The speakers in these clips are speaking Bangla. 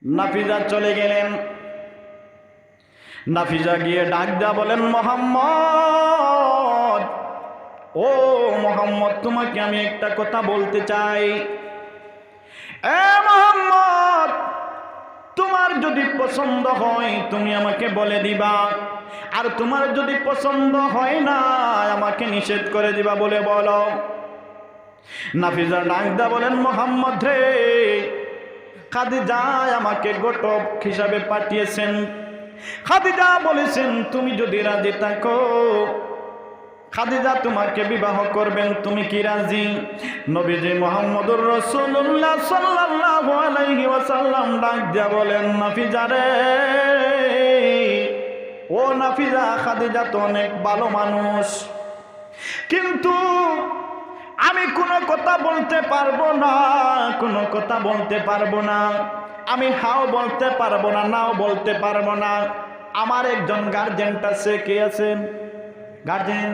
নাফিজা চলে গেলেন। নাফিজা গিয়ে ডাক দেয়া বলেন, মোহাম্মদ, ও মোহাম্মদ, তোমাকে আমি একটা কথা বলতে চাই। এ মোহাম্মদ, তোমার যদি পছন্দ হয় তুমি আমাকে বলে দিবা, আর তোমার যদি পছন্দ হয় না আমাকে নিষেধ করে দিবা বলে বলো। নাফিজা ডাক দেয়া বলেন, মোহাম্মদ রে, খাদিজা আমাকে ঘটক হিসাবে পাঠিয়েছেন। খাদিজা বলেছেন তুমি যদি রাজি থাকো, খাদিজা তোমাকে বিবাহ করবেন, তুমি কি রাজি? নবীজি মুহাম্মদুর রাসূলুল্লাহ সাল্লাল্লাহু আলাইহি ওয়াসাল্লাম ডাক দিয়া বলেন, নাফিজা রে, ও নাফিজা, খাদিজা তো অনেক ভালো মানুষ, কিন্তু আমি কোনো কথা বলতে পারবো না, কোনো কথা বলতে পারবো না। আমি হাও বলতে পারবো না, নাও বলতে পারবো না। আমার একজন গার্জেন আছে। কে আছেন গার্জেন?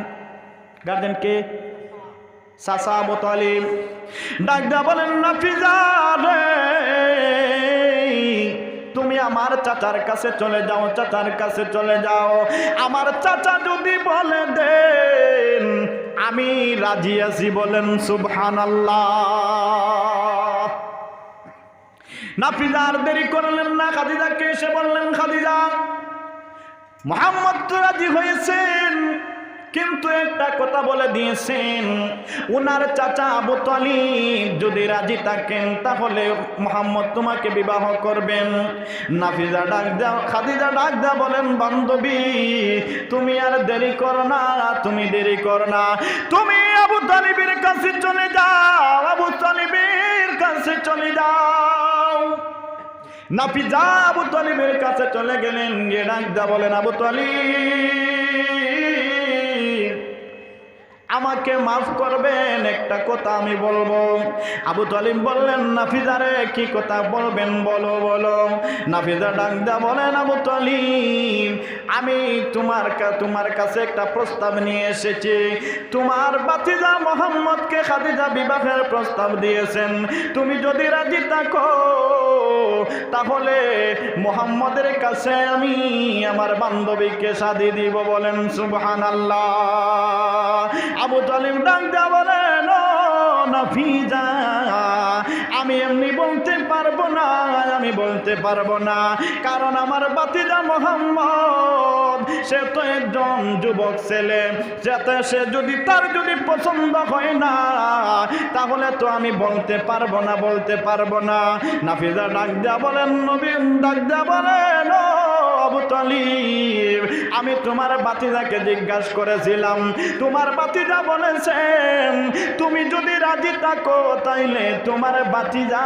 গার্জেন কে? চাচা আবু তালিব। ডাক দিয়া বলেন, নাফিজা রে, তুমি আমার চাচার কাছে চলে যাও, চাচার কাছে চলে যাও। আমার চাচা যদি বলে দেন আমি রাজি আছি, বলেন সুবহানাল্লাহ। নাফিজা আর দেরি করলেন না, খাদিজাকে এসে বললেন, খাদিজা, মুহাম্মদ তো রাজি হয়েছেন, কিন্তু একটা কথা বলে দিয়েছেন, উনার চাচা আবু তালিব যদি রাজি থাকেন তাহলে মুহাম্মদ তোমাকে বিবাহ করবেন। নাফিজা ডাক দাও, খাদিজা ডাক দাও বলেন, বান্ধবী, তুমি আর দেরি করো না, তুমি দেরি করো না, তুমি আবু তালিবের কাছে চলে যাও, আবু তালিবের কাছে চলে যাও। নাফিজা আবু তালিবের কাছে চলে গেলেন, গিয়ে ডাক দাও বলেন, আবু তালিব, আমাকে মাফ করবেন, একটা কথা আমি বলবো। আবু তালিব বললেন, নাফিজা রে, কি কথা বলবেন, বলো বলো। নাফিজা ডাক দেয়া বলেন, আবু তালিব, আমি তোমার কাছে একটা প্রস্তাব নিয়ে এসেছি। তোমার ভাতিজা মুহাম্মদকে খাদিজা বিবাহের প্রস্তাব দিয়েছেন, তুমি যদি রাজি থাকো তাহলে মুহাম্মদের কাছে আমি আমার বান্ধবীকে শাদী দিব, বলেন সুবহানাল্লাহ। আবু তালিব ডাক দেয়া বলেন, ও নাফিজা, আমি এমনি বলতে পারবো না, আমি বলতে পারবো না, কারণ আমার ভাতিজা মুহাম্মদ সে তো একজন যুবক ছেলে, যাতে সে যদি তার যদি পছন্দ হয় না তাহলে তো আমি বলতে পারবো না, বলতে পারবো না। নাফিজা ডাক দেয়া বলেন, নবী ডাক দেয়া বলেন, ও আবু তালিব, আমি তোমার ভাতিজাকে জিজ্ঞাসা করেছিলাম, তোমার ভাতিজা বলেছেন তুমি যদি রাজি থাকো তাইলে তোমার ভাতিজা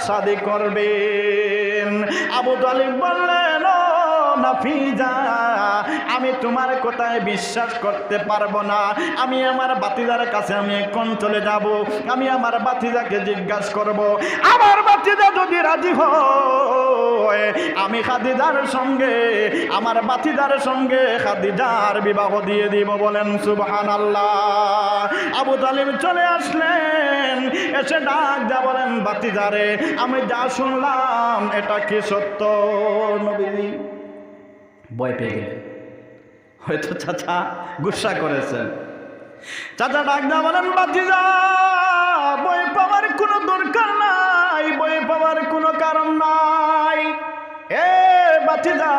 শাদী করবেন। আবু তালিব বললেন, ও নাফিজা, আমি তোমার কথায় বিশ্বাস করতে পারবো না, আমি আমার ভাতিজার কাছে আমি এখন চলে যাব, আমি আমার ভাতিজাকে জিজ্ঞাসা করব, আমার ভাতিজা যদি রাজি হয় আমি খাদিজার সঙ্গে, আমার ভাতিজার সঙ্গে খাদিজার বিবাহ দিয়ে দিব, বলেন সুবহানাল্লাহ। আবু তালিব চলে আসলেন, এসে ডাক দেয়া বলেন, ভাতিজারে, আমি যা শুনলাম এটা কি সত্য? নবী ভয় পেয়ে গেলেন, হয়তো চাচা গুসা করেছেন। চাচা ডাক দেয়া বলেন, ভাতিজা, ভয় পাওয়ার কোনো দরকার নাই, ভয় পাওয়ার কোনো কারণ নাই। এ ভাতিজা,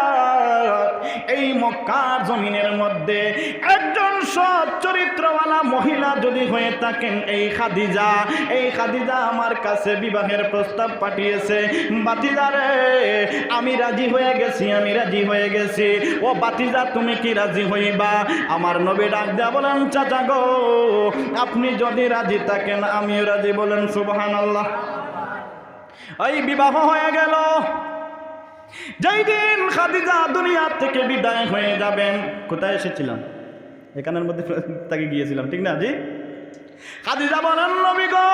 এই মক্কার জমিনের মধ্যে একজন সৎ চরিত্রওয়ালা মহিলা যদি হয়ে থাকেন এই খাদিজা, এই খাদিজা আমার কাছে বিবাহের প্রস্তাব পাঠিয়েছে। ভাতিজা রে, আমি রাজি হয়ে গেছি, আমি রাজি হয়ে গেছি। ও ভাতিজা, তুমি কি রাজি হইবা? আমার নবী ডাক দেয়া বলেন, চাচা গো, আপনি যদি রাজি থাকেন আমিও রাজি, বলেন সুবহানাল্লাহ। এই বিবাহ হয়ে গেল। যেই দিন খাদিজা দুনিয়া থেকে বিদায় হয়ে যাবেন, কোথায় এসেছিলাম? এখানের মধ্যে তাকে গিয়েছিলাম, ঠিক না জি? খাদিজা বলেন, নবী গো,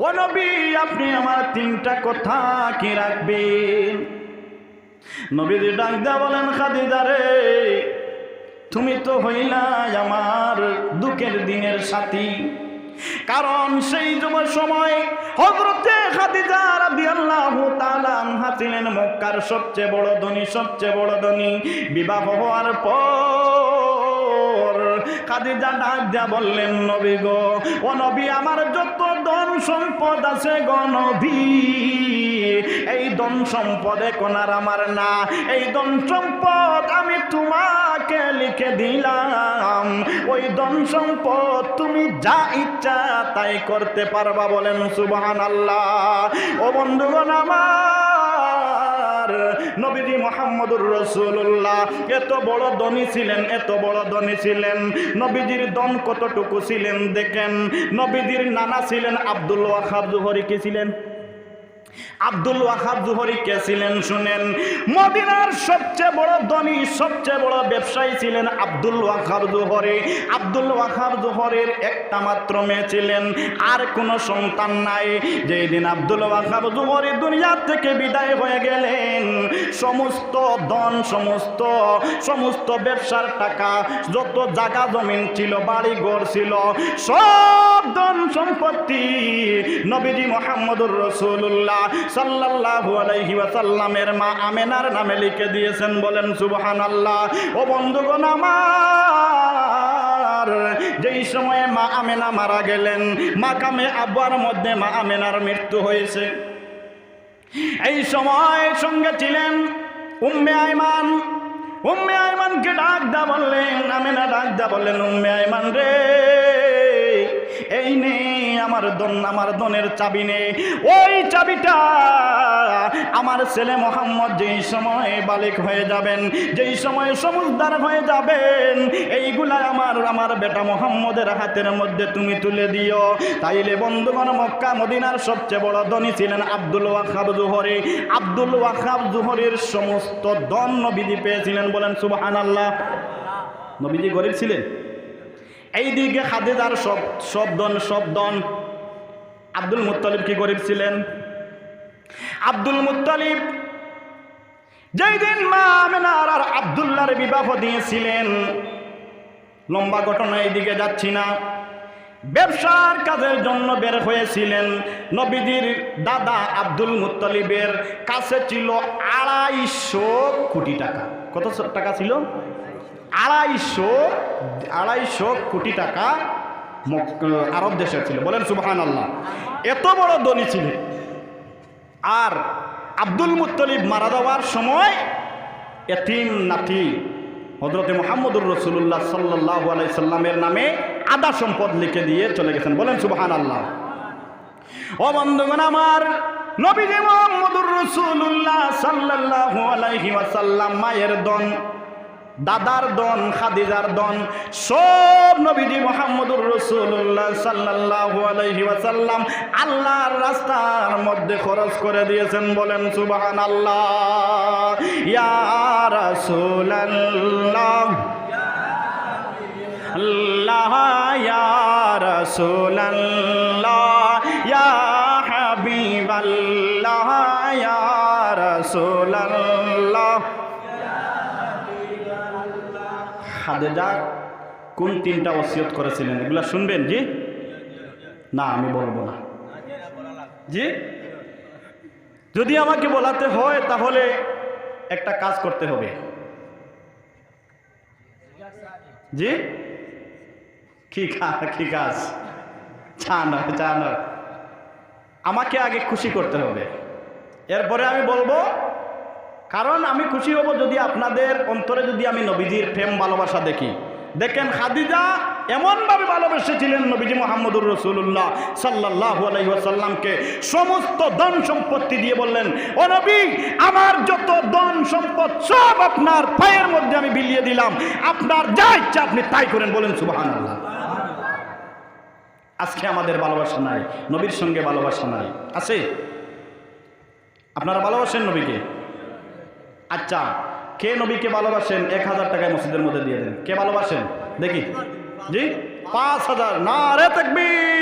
ও নবী, আপনি আমার তিনটা কথা কি রাখবেন? নবীজি ডাক দেয়া বলেন, খাদিজা রে, তুমি তো হইলা আমার দুঃখের দিনের সাথী, কারণ সেই সময় হযরতে খাদিজা রাদিয়াল্লাহু ছিলেন মক্কার সবচেয়ে বড় ধনী, সবচেয়ে বড় ধনী। বিবাহ হওয়ার পর খাদিজা ডাক দিয়া বললেন, নবী গো, ও নবী, আমার যত ধন সম্পদ আছে গো নবী, এই ধন সম্পদ এখন আর আমার না, এই ধন সম্পদ আমি তোমাকে লিখে দিলাম, ওই ধন সম্পদ তুমি যা ইচ্ছা তাই করতে পারবা। বলেন সুবহানাল্লাহ। ও বন্ধুগণ আমার, নবীজি মুহাম্মদুর রাসূলুল্লাহ এত বড় ধনী ছিলেন, এত বড় ধনী ছিলেন। নবীজির ধন কতটুকু ছিলেন দেখেন। নবীজির নানা ছিলেন আব্দুল ওয়াহাব জুহরি। কে ছিলেন? আব্দুল ওয়াহাব জুহরি কে ছিলেন শুনেন। মদিনার সবচেয়ে বড় ধনী, সবচেয়ে বড় ব্যবসায়ী ছিলেন আব্দুল ওয়াহাব জুহরি। আব্দুল ওয়াহাব জুহরির একটা মাত্র মেয়ে ছিলেন, আর কোনো সন্তান নাই। যেই দিন আব্দুল ওয়াহাব জুহরি দুনিয়া থেকে বিদায় হয়ে গেলেন, সমস্ত ধন, সমস্ত ব্যবসার টাকা, যত জায়গা জমিন ছিল, বাড়ি ঘর ছিল, সব ধন সম্পত্তি নবীজি মুহাম্মদুর রাসূলুল্লাহ সাল্লাল্লাহু আলাইহি ওয়াসাল্লামের মা আমেনার নামে লিখে দিয়েছেন। বলেন সুবহানাল্লাহ। ও বন্ধুগণ আমার, যেই সময়ে মা আমেনা মারা গেলেন, মাকামে আব্বার মধ্যে মা আমেনার মৃত্যু হয়েছে, এই সময় সঙ্গে ছিলেন উম্মে আইমান। উম্মে আইমানকে ডাক দা বললেন, আমেনা ডাক দা বললেন, উম্মে আইমান রে, এই নে আমার ধনের চাবি নে। ওই চাবিটা আমার ছেলে মোহাম্মদ যেই সময় বালিক হয়ে যাবেন, যেই সময় সমুজদার হয়ে যাবেন, এইগুলা আমার বেটা মোহাম্মদের হাতের মধ্যে তুমি তুলে দিও। তাইলে বন্ধুগণ, মক্কা মদিনার সবচেয়ে বড় ধনী ছিলেন আব্দুল ওয়াহাব জুহরি। আব্দুল ওয়াহাব জুহরির সমস্ত ধন নবীজি পেয়েছিলেন। বলেন সুবহানাল্লাহ। নবীজি গরিব ছিলেন। এইদিকে খাদিজার সব ধন। আব্দুল মুত্তালিব কি গরিব ছিলেন? আব্দুল মুত্তালিব যেই দিন মা আমেনার আর আব্দুল্লাহর বিবাহ দিয়েছিলেন, লম্বা ঘটনা, এইদিকে যাচ্ছি না, ব্যবসার কাজের জন্য বের হয়েছিলেন। নবীজির দাদা আব্দুল মুত্তালিবের কাছে ছিল 250 কোটি টাকা। কত টাকা ছিল? 250 কোটি টাকা আরব দেশের ছিল। বলেন সুবহানাল্লাহ। এত বড় ধনী ছিলেন। আর আব্দুল মুত্তালিব মারা যাওয়ার সময় এতিম নাতি হযরত মুহাম্মদুর রাসূলুল্লাহ সাল্লাল্লাহু আলাইহি সাল্লামের নামে আধা সম্পদ লিখে দিয়ে চলে গেছেন। বলেন সুবহানাল্লাহ। ও বন্ধুগণ আমার, নবীজি মুহাম্মদুর রাসূলুল্লাহ সাল্লাল্লাহু আলাইহি ওয়াসাল্লাম মায়ের ধন, দাদার ধন, খাদিজার ধন, সব নবীজি মুহাম্মদুর রাসূলুল্লাহ সাল্লাল্লাহু আলাইহি ওয়াসাল্লাম আল্লাহর রাস্তার মধ্যে খরচ করে দিয়েছেন। বলেন সুবহানাল্লাহ। ইয়া রাসূলুল্লাহ, আল্লাহ ইয়া রাসূলুল্লাহ, ইয়া হাবিবাল্লাহ, ইয়া রাসূলুল্লাহ। খাদিজা কোন 3টা ওসিয়ত করেছিলেন? এগুলা শুনবেন? জি না, আমি বলবো না। জি, যদি আমাকে বলাতে হয় তাহলে একটা কাজ করতে হবে। জি, কি কাজ? চান আমাকে আগে খুশি করতে হবে, এরপরে আমি বলবো। কারণ আমি খুশি হব যদি আপনাদের অন্তরে যদি আমি নবীজির প্রেম ভালোবাসা দেখি। দেখেন, খাদিজা এমনভাবে ভালোবেসেছিলেন নবীজি মুহাম্মদুর রাসূলুল্লাহ সাল্লাল্লাহু আলাইহি ওয়াসাল্লামকে, সমস্ত ধন সম্পত্তি দিয়ে বললেন, ও নবী, আমার যত ধন সম্পদ সব আপনার পায়ের মধ্যে আমি বিলিয়ে দিলাম, আপনার যা ইচ্ছা আপনি তাই করেন। বলেন সুবহানাল্লাহ। আজকে আমাদের ভালোবাসা নাই, নবীর সঙ্গে ভালোবাসা নাই। আছে? আপনারা ভালোবাসেন নবীকে? আচ্ছা, কে নবীকে ভালোবাসেন? 1000 টাকায় মসজিদের মধ্যে দিয়ে দেন। কে ভালোবাসেন দেখি? জি, 5000। নারে তাকবীর।